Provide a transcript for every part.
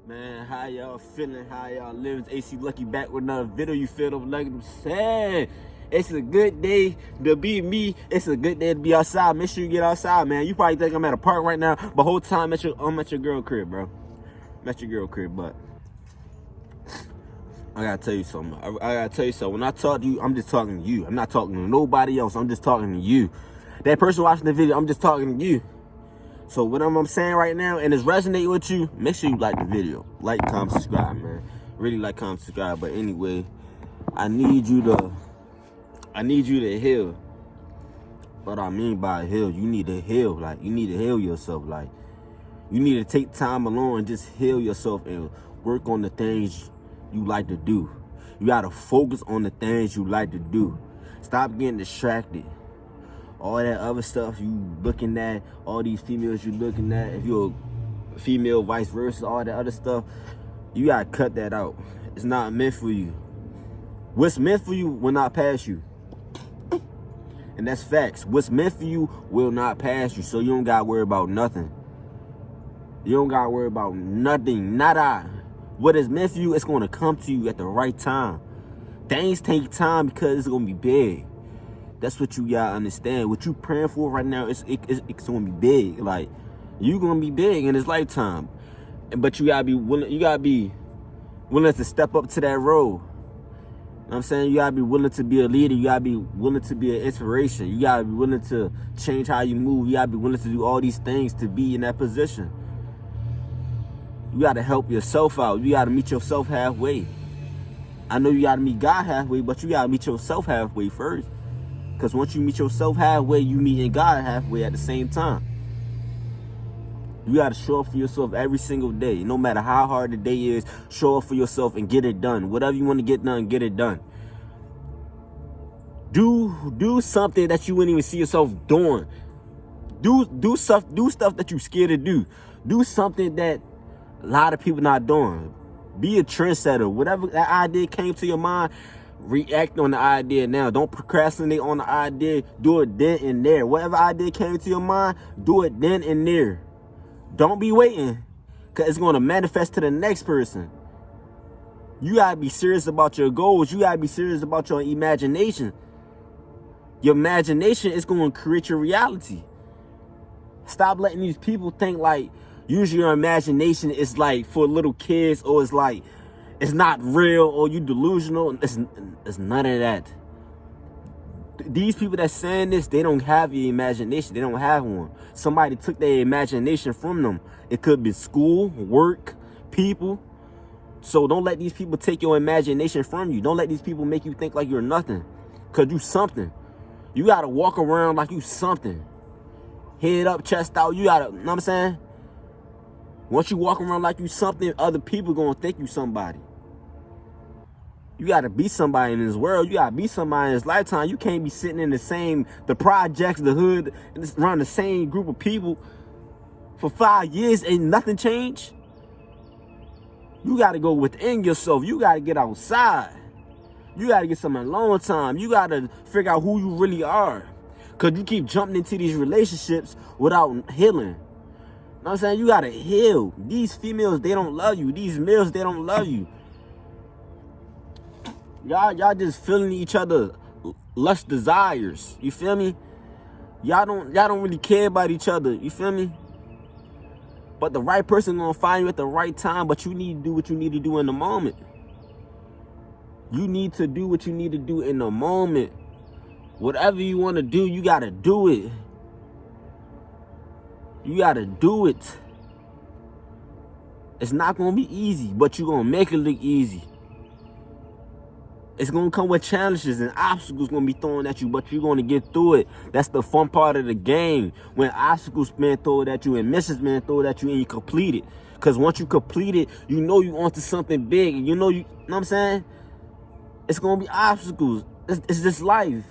Man, how y'all feeling? How y'all living? It's AC Lucky back with another video. You feel them like I'm saying? It's a good day to be me. It's a good day to be outside. Make sure you get outside, man. You probably think I'm at a park right now, but whole time I'm at your girl crib, bro. I'm at your girl crib, but I gotta tell you something. I gotta tell you something. When I talk to you, I'm just talking to you. I'm not talking to nobody else. I'm just talking to you. That person watching the video, I'm just talking to you. So what I'm saying right now, and it's resonating with you, make sure you like the video. Like, comment, subscribe, man. Really like, comment, subscribe. But anyway, I need you to heal. What I mean by heal, you need to heal. Like, you need to heal yourself. Like, you need to take time alone and just heal yourself and work on the things you like to do. You gotta focus on the things you like to do. Stop getting distracted. All that other stuff you looking at, all these females you looking at, if you're a female, vice versa, all that other stuff, you gotta cut that out. It's not meant for you. What's meant for you will not pass you. And that's facts. What's meant for you will not pass you, so you don't gotta worry about nothing. You don't gotta worry about nothing, nada. What is meant for you, it's gonna come to you at the right time. Things take time because it's gonna be big. That's what you gotta understand. What you praying for right now, it's gonna be big. Like, you gonna be big in this lifetime. But you gotta be willing. You gotta be willing to step up to that role. You know what I'm saying? You gotta be willing to be a leader. You gotta be willing to be an inspiration. You gotta be willing to change how you move. You gotta be willing to do all these things to be in that position. You gotta help yourself out. You gotta meet yourself halfway. I know you gotta meet God halfway, but you gotta meet yourself halfway first. Because once you meet yourself halfway, you meet God halfway at the same time. You got to show up for yourself every single day. No matter how hard the day is, show up for yourself and get it done. Whatever you want to get done, get it done. Do something that you wouldn't even see yourself doing. Do stuff that you're scared to do. Do something that a lot of people not doing. Be a trendsetter. Whatever that idea came to your mind, react on the idea now. Don't procrastinate on the idea. Do it then and there. Whatever idea came to your mind, do it then and there. Don't be waiting, because it's going to manifest to the next person. You got to be serious about your goals. You got to be serious about your imagination. Your imagination is going to create your reality. Stop letting these people think like usually your imagination is like for little kids, or it's like it's not real, or you delusional. It's none of that. These people that saying this, they don't have the imagination. They don't have one. Somebody took their imagination from them. It could be school, work, people. So don't let these people take your imagination from you. Don't let these people make you think like you're nothing. Because you something. You got to walk around like you something. Head up, chest out. You got to, you know what I'm saying? Once you walk around like you something, other people going to think you somebody. You got to be somebody in this world. You got to be somebody in this lifetime. You can't be sitting in the projects, the hood, around the same group of people for 5 years and nothing changed. You got to go within yourself. You got to get outside. You got to get some alone time. You got to figure out who you really are. Because you keep jumping into these relationships without healing. You know what I'm saying? You got to heal. These females, they don't love you. These males, they don't love you. Y'all just feeling each other lust desires. You feel me? Y'all don't really care about each other. You feel me? But the right person gonna find you at the right time, but you need to do what you need to do in the moment. You need to do what you need to do in the moment. Whatever you want to do, you gotta do it. You gotta do it. It's not gonna be easy, but you're gonna make it look easy. It's going to come with challenges and obstacles going to be thrown at you, but you're going to get through it. That's the fun part of the game. When obstacles being thrown at you and missions being thrown at you and you complete it. Because once you complete it, you know you're onto something big. And you know what I'm saying? It's going to be obstacles. It's just life.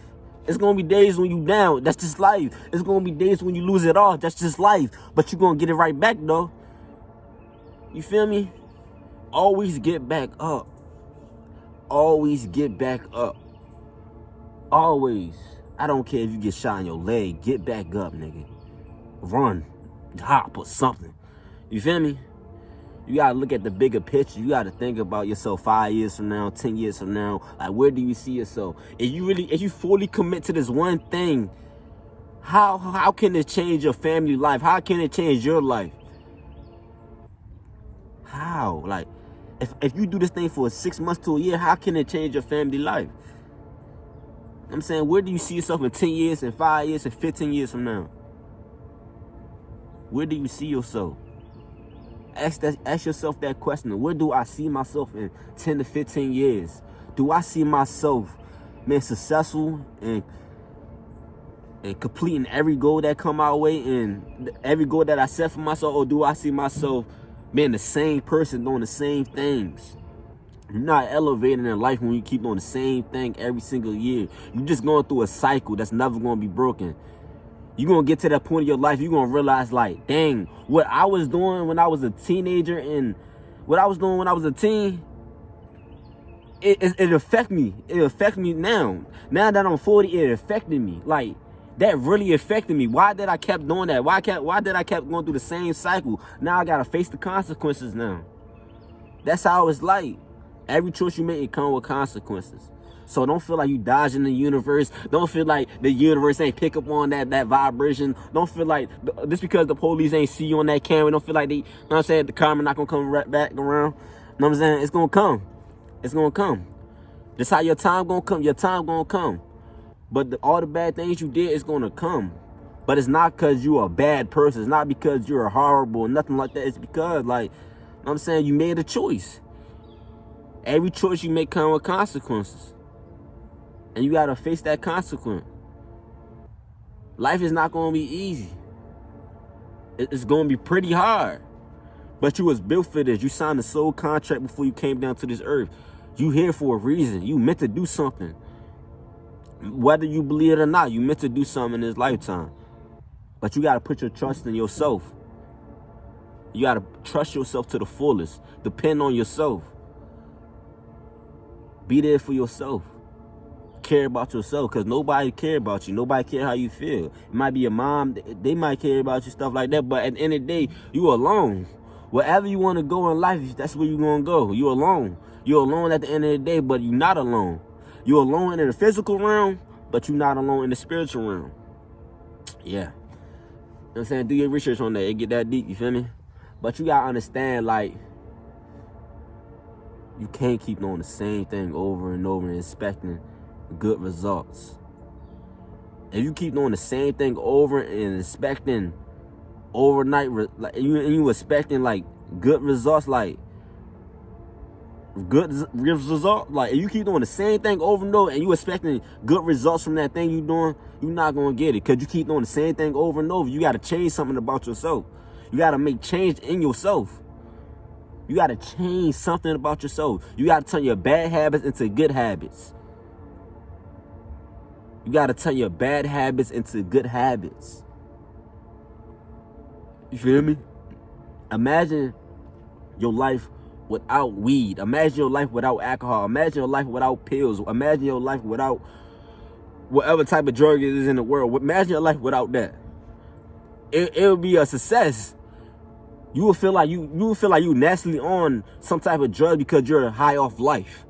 It's going to be days when you down. That's just life. It's going to be days when you lose it all. That's just life. But you're going to get it right back, though. You feel me? Always get back up. Always get back up. Always. I don't care if you get shot in your leg. Get back up, nigga. Run. Hop or something. You feel me? You gotta look at the bigger picture. You gotta think about yourself 5 years from now, 10 years from now. Like, where do you see yourself? If you fully commit to this one thing, how can it change your family life? How can it change your life? How? Like, if you do this thing for 6 months to a year, how can it change your family life? I'm saying, where do you see yourself in 10 years, in 5 years, and 15 years from now? Where do you see yourself? Ask yourself that question. Where do I see myself in 10 to 15 years? Do I see myself, man, successful and completing every goal that come our way and every goal that I set for myself? Or do I see myself being the same person doing the same things? You're not elevating in life when you keep doing the same thing every single year. You're just going through a cycle that's never going to be broken. You're going to get to that point of your life, you're going to realize, like, dang, what I was doing when I was a teenager and what I was doing when I was a teen, it affected me. It affects me now. Now that I'm 40, it affected me. Like, that really affected me. Why did I kept doing that? Why did I kept going through the same cycle? Now I got to face the consequences now. That's how it's like. Every choice you make, it comes with consequences. So don't feel like you dodging the universe. Don't feel like the universe ain't pick up on that vibration. Don't feel like just because the police ain't see you on that camera, don't feel like they, you know what I'm saying, the karma not gonna come right back around. You know what I'm saying? It's gonna come. It's gonna come. That's how your time gonna come. Your time gonna come. But all the bad things you did is gonna come. But it's not because you're a bad person. It's not because you're horrible, nothing like that. It's because, like, you know what I'm saying, you made a choice. Every choice you make comes with consequences. And you gotta face that consequence. Life is not gonna be easy. It's gonna be pretty hard. But you was built for this. You signed a soul contract before you came down to this earth. You here for a reason. You meant to do something. Whether you believe it or not, you meant to do something in this lifetime. But you gotta put your trust in yourself. You gotta trust yourself to the fullest. Depend on yourself. Be there for yourself. Care about yourself, because nobody care about you. Nobody care how you feel. It might be your mom, they might care about you, stuff like that, but at the end of the day, you alone. Wherever you want to go in life, that's where you're going to go. You're alone. You're alone at the end of the day, but you're not alone. You're alone in the physical realm, but you're not alone in the spiritual realm. Yeah. You know what I'm saying? Do your research on that. It get that deep, you feel me? But you got to understand, like, you can't keep doing the same thing over and over and expecting good results. If you keep doing the same thing over and expecting overnight, like you expecting like good results, like good results, like if you keep doing the same thing over and over and you expecting good results from that thing you doing, you're not gonna get it, because you keep doing the same thing over and over. You got to change something about yourself. You got to make change in yourself. You got to change something about yourself. You got to turn your bad habits into good habits. You got to turn your bad habits into good habits. You feel me? Imagine your life without weed. Imagine your life without alcohol. Imagine your life without pills. Imagine your life without whatever type of drug it is in the world. Imagine your life without that. It will be a success. You will feel like you naturally on some type of drug because you're high off life.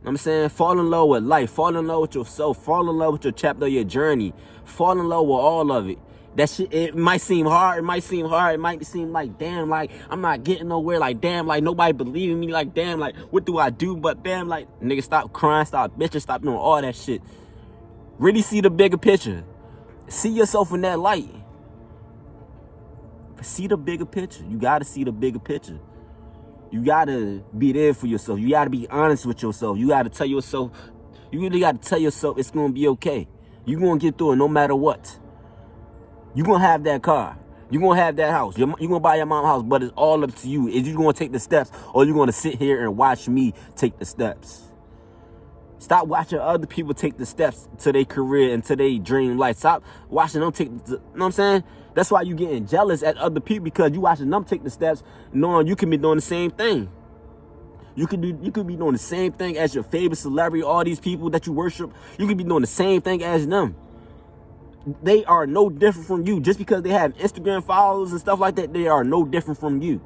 I'm saying, fall in love with life, fall in love with yourself, fall in love with your chapter of your journey, fall in love with all of it. That shit, it might seem hard, it might seem like, damn, like, I'm not getting nowhere, like, damn, like, nobody believing me, like, damn, like, what do I do? But damn, like, nigga, stop crying, stop bitching, stop doing all that shit. Really see the bigger picture. See yourself in that light. See the bigger picture. You gotta see the bigger picture. You gotta be there for yourself. You gotta be honest with yourself. You gotta tell yourself, you really gotta tell yourself it's gonna be okay. You're gonna get through it no matter what. You're gonna have that car. You're gonna have that house. You're gonna buy your mom's house, but it's all up to you. Is you gonna take the steps, or you gonna sit here and watch me take the steps? Stop watching other people take the steps to their career and to their dream life. Stop watching them take, you know what I'm saying? That's why you getting jealous at other people, because you watching them take the steps, knowing you can be doing the same thing. You could be doing the same thing as your favorite celebrity, all these people that you worship. You could be doing the same thing as them. They are no different from you. Just because they have Instagram followers and stuff like that, they are no different from you.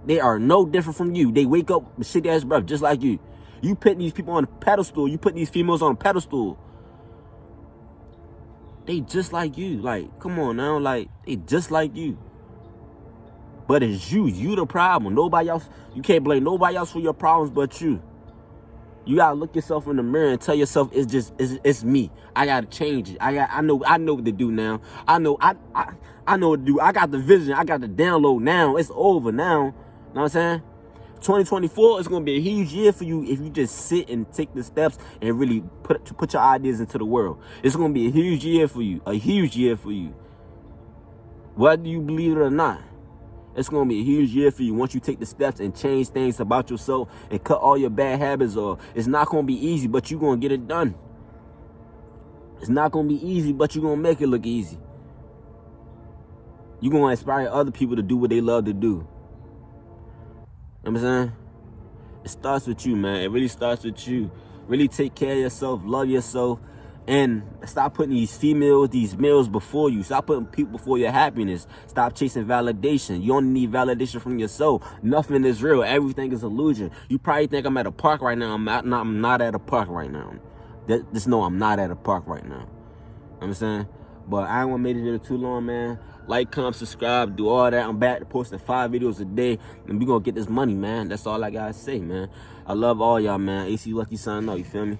They are no different from you. They wake up with shitty ass breath just like you. You putting these people on a pedestal. You putting these females on a pedestal. They just like you. Like, come on now. Like, they just like you. But it's you. You the problem. Nobody else. You can't blame nobody else for your problems but you. You gotta look yourself in the mirror and tell yourself it's me. I gotta change it. I know what to do now. I know what to do. I got the vision. I got the download now. It's over now. You know what I'm saying? 2024 is gonna be a huge year for you if you just sit and take the steps and really put your ideas into the world. It's gonna be a huge year for you. A huge year for you. Whether you believe it or not. It's going to be a huge year for you once you take the steps and change things about yourself and cut all your bad habits off. It's not going to be easy, but you're going to get it done. It's not going to be easy, but you're going to make it look easy. You're going to inspire other people to do what they love to do. You know what I'm saying? It starts with you, man. It really starts with you. Really take care of yourself, love yourself, and stop putting these females, these males before you. Stop putting people before your happiness. Stop chasing validation. You only need validation from yourself. Nothing is real. Everything is illusion. You probably think I'm at a park right now. I'm not at a park right now. Just know I'm not at a park right now. You know what I'm saying? But I don't want to make this video too long, man. Like, comment, subscribe, do all that. I'm back to posting 5 videos a day, and we gonna get this money, man. That's all I gotta say, man. I love all y'all, man. AC Lucky signing out, you feel me?